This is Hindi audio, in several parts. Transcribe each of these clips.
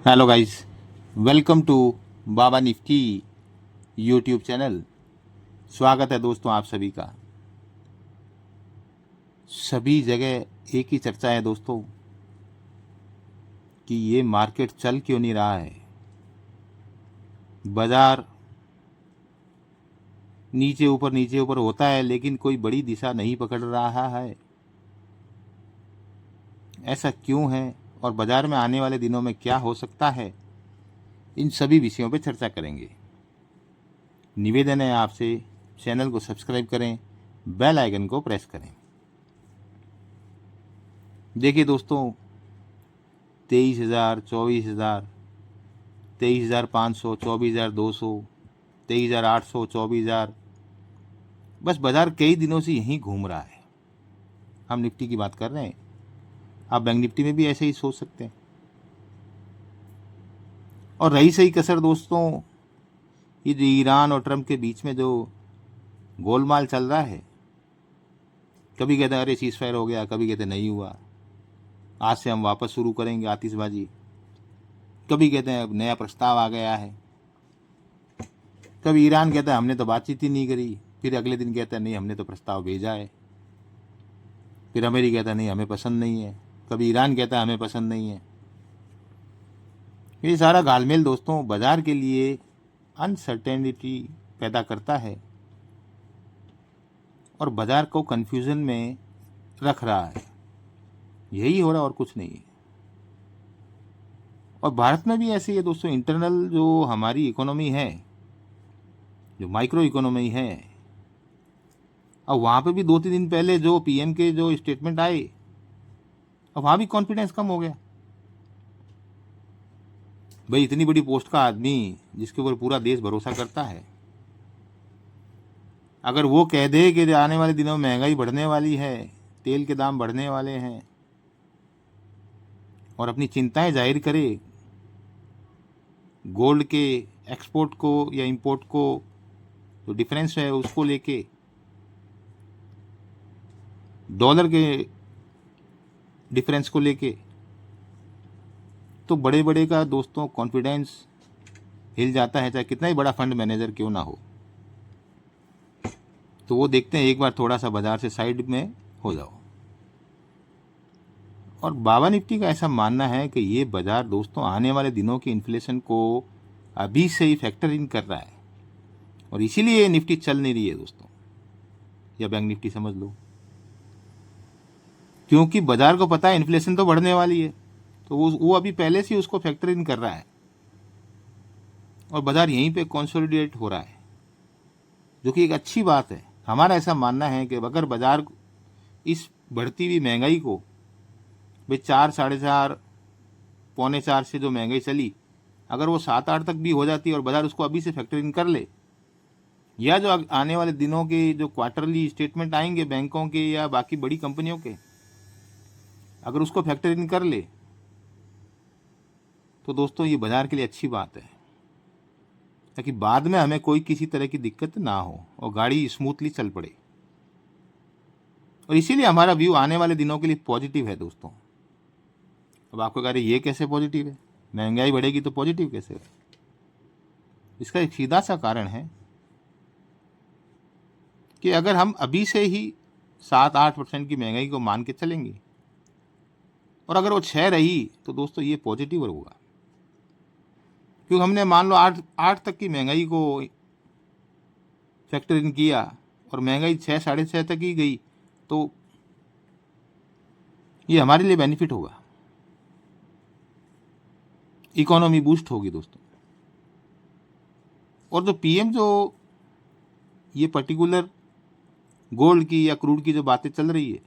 Hello guys, welcome to Baba Nifty YouTube channel. स्वागत है दोस्तों आप सभी का। सभी जगह एक ही चर्चा है दोस्तों कि ये मार्केट चल क्यों नहीं रहा है। बाजार नीचे ऊपर होता है लेकिन कोई बड़ी दिशा नहीं पकड़ रहा है। ऐसा क्यों है और बाजार में आने वाले दिनों में क्या हो सकता है, इन सभी विषयों पर चर्चा करेंगे। निवेदन है आपसे, चैनल को सब्सक्राइब करें, बेल आइकन को प्रेस करें। देखिए दोस्तों, 23,000, 24,000, 23,500, 24,200, 23,800, 24,000, बस बाजार कई दिनों से यहीं घूम रहा है। हम निफ्टी की बात कर रहे हैं, आप बैंक निफ्टी में भी ऐसे ही सोच सकते हैं। और रही सही कसर दोस्तों, ये जो ईरान और ट्रम्प के बीच में जो गोलमाल चल रहा है, कभी कहते हैं अरे सीज़फायर हो गया, कभी कहते नहीं हुआ, आज से हम वापस शुरू करेंगे आतिशबाजी, कभी कहते हैं अब नया प्रस्ताव आ गया है, कभी ईरान कहता है हमने तो बातचीत ही नहीं करी, फिर अगले दिन कहता है नहीं हमने तो प्रस्ताव भेजा है, फिर अमेरिका कहता है नहीं हमें पसंद नहीं है, कभी ईरान कहता है हमें पसंद नहीं है। ये सारा घालमेल दोस्तों बाजार के लिए अनसर्टेनिटी पैदा करता है और बाजार को कंफ्यूजन में रख रहा है। यही हो रहा और कुछ नहीं है। और भारत में भी ऐसे ही है दोस्तों। इंटरनल जो हमारी इकोनॉमी है, जो माइक्रो इकोनॉमी है, अब वहाँ पे भी 2-3 दिन पहले जो पीएम के जो स्टेटमेंट आए, अब वहाँ भी कॉन्फिडेंस कम हो गया। भाई इतनी बड़ी पोस्ट का आदमी जिसके ऊपर पूरा देश भरोसा करता है, अगर वो कह दे कि आने वाले दिनों में महंगाई बढ़ने वाली है, तेल के दाम बढ़ने वाले हैं, और अपनी चिंताएं जाहिर करे गोल्ड के एक्सपोर्ट को या इंपोर्ट को जो डिफरेंस है उसको लेके, डॉलर के डिफरेंस को लेके, तो बड़े बड़े का दोस्तों कॉन्फिडेंस हिल जाता है, चाहे कितना ही बड़ा फंड मैनेजर क्यों ना हो। तो वो देखते हैं एक बार थोड़ा सा बाजार से साइड में हो जाओ। और बाबा निफ्टी का ऐसा मानना है कि ये बाजार दोस्तों आने वाले दिनों की इन्फ्लेशन को अभी से ही फैक्टर इन कर रहा है, और इसीलिए निफ्टी चल नहीं रही है दोस्तों, या बैंक निफ्टी समझ लो। क्योंकि बाजार को पता है इन्फ्लेशन तो बढ़ने वाली है, तो वो अभी पहले से उसको फैक्टर इन कर रहा है, और बाजार यहीं पे कंसोलिडेट हो रहा है, जो कि एक अच्छी बात है। हमारा ऐसा मानना है कि अगर बाजार इस बढ़ती हुई महंगाई को, भाई 4, 4.5, पौने 4 से जो महंगाई चली, अगर वो 7-8 तक भी हो जाती है और बाजार उसको अभी से फैक्टर इन कर ले, या जो आने वाले दिनों के जो क्वार्टरली स्टेटमेंट आएंगे बैंकों के या बाकी बड़ी कंपनियों के, अगर उसको फैक्टर इन कर ले, तो दोस्तों ये बाजार के लिए अच्छी बात है, ताकि बाद में हमें कोई किसी तरह की दिक्कत ना हो और गाड़ी स्मूथली चल पड़े। और इसीलिए हमारा व्यू आने वाले दिनों के लिए पॉजिटिव है दोस्तों। अब आपको कह रहे ये कैसे पॉजिटिव है, महंगाई बढ़ेगी तो पॉजिटिव कैसे है? इसका एक सीधा सा कारण है कि अगर हम अभी से ही 7-8% की महंगाई को मान के चलेंगे, और अगर वो 6 रही, तो दोस्तों ये पॉजिटिव होगा। क्योंकि हमने मान लो 8 तक की महंगाई को फैक्टर इन किया और महंगाई 6, 6.5 तक ही गई, तो ये हमारे लिए बेनिफिट होगा, इकोनॉमी बूस्ट होगी दोस्तों। और जो पीएम जो ये पर्टिकुलर गोल्ड की या क्रूड की जो बातें चल रही है,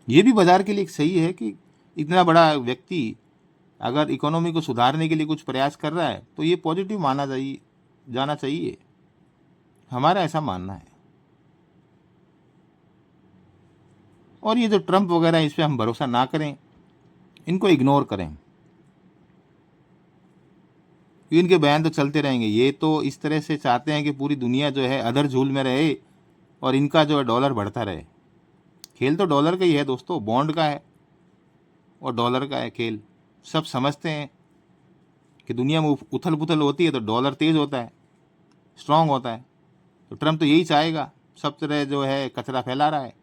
ये भी बाजार के लिए एक सही है कि इतना बड़ा व्यक्ति अगर इकोनॉमी को सुधारने के लिए कुछ प्रयास कर रहा है, तो ये पॉजिटिव माना जाना चाहिए। हमारा ऐसा मानना है। और ये जो ट्रम्प वगैरह, इस पर हम भरोसा ना करें, इनको इग्नोर करें, इनके बयान तो चलते रहेंगे। ये तो इस तरह से चाहते हैं कि पूरी दुनिया जो है अधर झूल में रहे और इनका जो है डॉलर बढ़ता रहे। खेल तो डॉलर का ही है दोस्तों, बॉन्ड का है। और डॉलर का है खेल। सब समझते हैं कि दुनिया में उथल पुथल होती है तो डॉलर तेज होता है, स्ट्रांग होता है। तो ट्रम्प तो यही चाहेगा, सब तरह जो है कचरा फैला रहा है।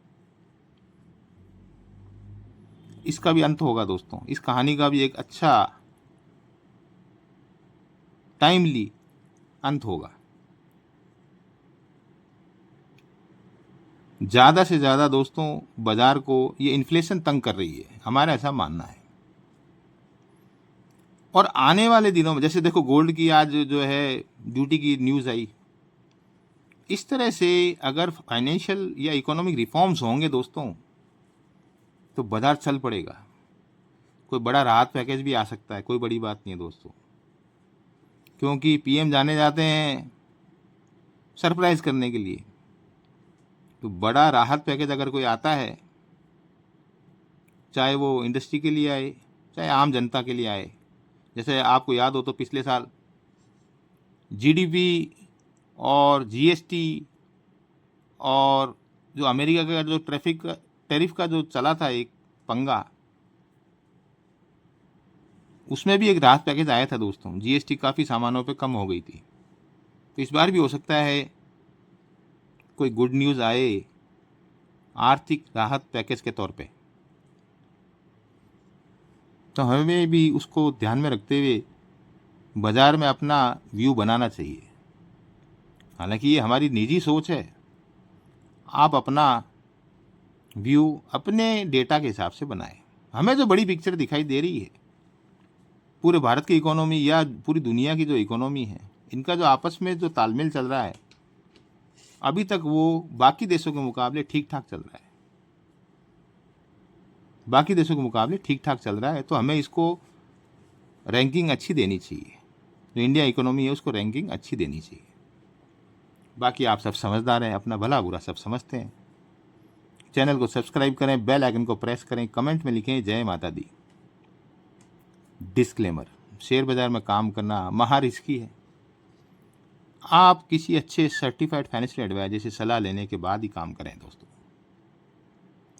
इसका भी अंत होगा दोस्तों, इस कहानी का भी एक अच्छा टाइमली अंत होगा। ज़्यादा से ज़्यादा दोस्तों बाजार को ये इन्फ्लेशन तंग कर रही है, हमारा ऐसा मानना है। और आने वाले दिनों में जैसे देखो गोल्ड की आज जो है ड्यूटी की न्यूज़ आई, इस तरह से अगर फाइनेंशियल या इकोनॉमिक रिफॉर्म्स होंगे दोस्तों तो बाजार चल पड़ेगा। कोई बड़ा राहत पैकेज भी आ सकता है, कोई बड़ी बात नहीं है दोस्तों, क्योंकि पीएम जाने जाते हैं सरप्राइज करने के लिए। तो बड़ा राहत पैकेज अगर कोई आता है, चाहे वो इंडस्ट्री के लिए आए चाहे आम जनता के लिए आए। जैसे आपको याद हो तो पिछले साल जीडीपी और जीएसटी और जो अमेरिका का जो टैरिफ का जो चला था एक पंगा, उसमें भी एक राहत पैकेज आया था दोस्तों। जीएसटी काफ़ी सामानों पे कम हो गई थी। तो इस बार भी हो सकता है कोई गुड न्यूज़ आए आर्थिक राहत पैकेज के तौर पे। तो हमें भी उसको ध्यान में रखते हुए बाज़ार में अपना व्यू बनाना चाहिए। हालांकि ये हमारी निजी सोच है, आप अपना व्यू अपने डेटा के हिसाब से बनाएं। हमें जो बड़ी पिक्चर दिखाई दे रही है, पूरे भारत की इकोनॉमी या पूरी दुनिया की जो इकोनॉमी है, इनका जो आपस में जो तालमेल चल रहा है, अभी तक वो बाकी देशों के मुकाबले ठीक ठाक चल रहा है। बाकी देशों के मुकाबले ठीक ठाक चल रहा है, तो हमें इसको रैंकिंग अच्छी देनी चाहिए। जो इंडिया इकोनॉमी है उसको रैंकिंग अच्छी देनी चाहिए। बाकी आप सब समझदार हैं, अपना भला बुरा सब समझते हैं। चैनल को सब्सक्राइब करें, बेल आइकन को प्रेस करें, कमेंट में लिखें जय माता दी। डिस्क्लेमर, शेयर बाज़ार में काम करना महा रिस्की है। आप किसी अच्छे सर्टिफाइड फाइनेंशियल एडवाइजर से सलाह लेने के बाद ही काम करें दोस्तों।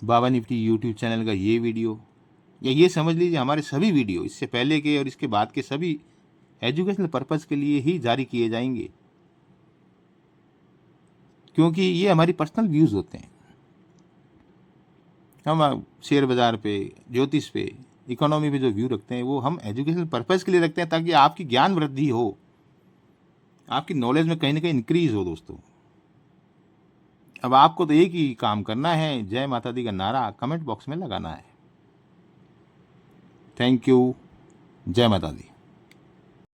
बाबा निफ्टी यूट्यूब चैनल का ये वीडियो, या ये समझ लीजिए हमारे सभी वीडियो, इससे पहले के और इसके बाद के सभी एजुकेशनल पर्पज़ के लिए ही जारी किए जाएंगे, क्योंकि ये हमारी पर्सनल व्यूज़ होते हैं। हम शेयर बाज़ार पे, ज्योतिष पे, इकोनॉमी पे जो व्यू रखते हैं वो हम एजुकेशनल पर्पज़ के लिए रखते हैं, ताकि आपकी ज्ञान वृद्धि हो, आपकी नॉलेज में कहीं ना कहीं इंक्रीज हो दोस्तों। अब आपको तो एक ही काम करना है, जय माता दी का नारा कमेंट बॉक्स में लगाना है। Thank you. जय माता दी।